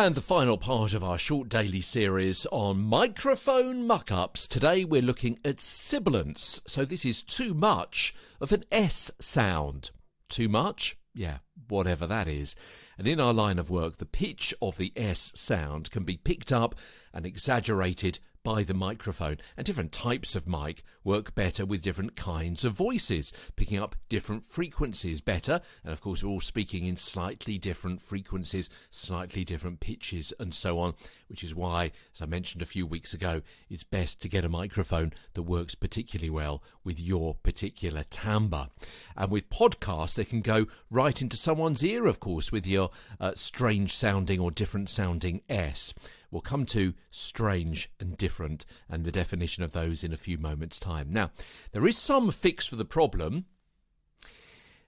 And the final part of our short daily series on microphone muck-ups. Today we're looking at sibilance. So this is too much of an S sound. Too much? Yeah, whatever that is. And in our line of work, the pitch of the S sound can be picked up and exaggerated by the microphone, and different types of mic work better with different kinds of voices, picking up different frequencies better, and of course we're all speaking in slightly different frequencies, slightly different pitches and so on, which is why, as I mentioned a few weeks ago, it's best to get a microphone that works particularly well with your particular timbre. And with podcasts, they can go right into someone's ear, of course, with your strange sounding or different sounding S. We'll come to strange and different and the definition of those in a few moments' time. Now, there is some fix for the problem.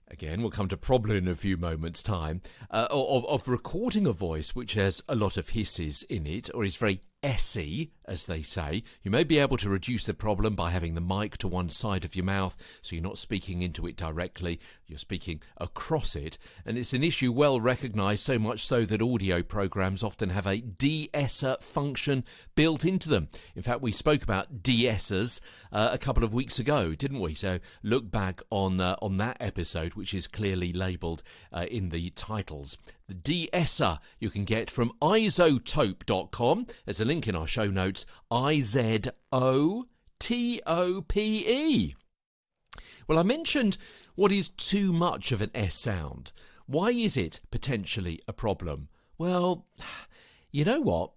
Again, we'll come to problem in a few moments' time, of recording a voice which has a lot of hisses in it, or is very essy, as they say. You may be able to reduce the problem by having the mic to one side of your mouth, so you're not speaking into it directly, you're speaking across it. And it's an issue well recognised, so much so that audio programs often have a de-esser function built into them. In fact, we spoke about de-essers a couple of weeks ago, didn't we? So look back on that episode, which is clearly labelled in the titles. The de-esser you can get from iZotope.com. There's a link in our show notes, iZotope. Well, I mentioned what is too much of an S sound. Why is it potentially a problem? Well, you know what?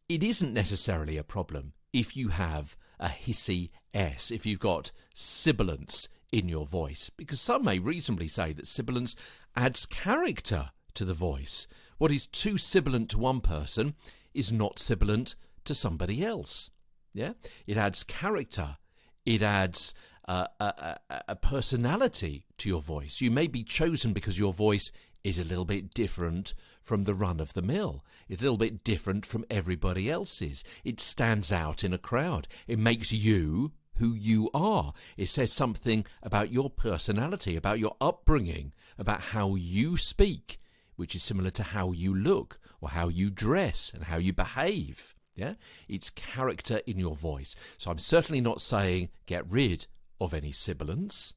It isn't necessarily a problem if you have a hissy S, if you've got sibilance in your voice, because some may reasonably say that sibilance adds character to the voice. What is too sibilant to one person is not sibilant to somebody else. Yeah, it adds character. It adds a personality to your voice. You may be chosen because your voice is a little bit different from the run of the mill. It's a little bit different from everybody else's. It stands out in a crowd. It makes you who you are. It says something about your personality, about your upbringing, about how you speak, which is similar to how you look or how you dress and how you behave. Yeah, it's character in your voice. So I'm certainly not saying get rid of any sibilance,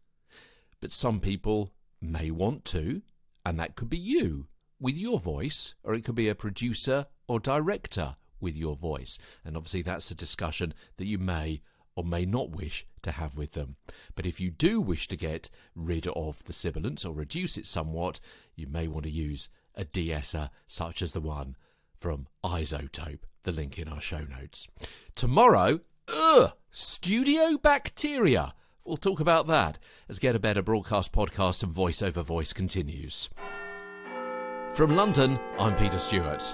but some people may want to, and that could be you with your voice, or it could be a producer or director with your voice. And obviously that's a discussion that you may or may not wish to have with them. But if you do wish to get rid of the sibilance or reduce it somewhat, you may want to use a de-esser such as the one from iZotope, the link in our show notes. Tomorrow, studio bacteria. We'll talk about that as Get a Better Broadcast Podcast and Voice Over Voice continues. From London, I'm Peter Stewart.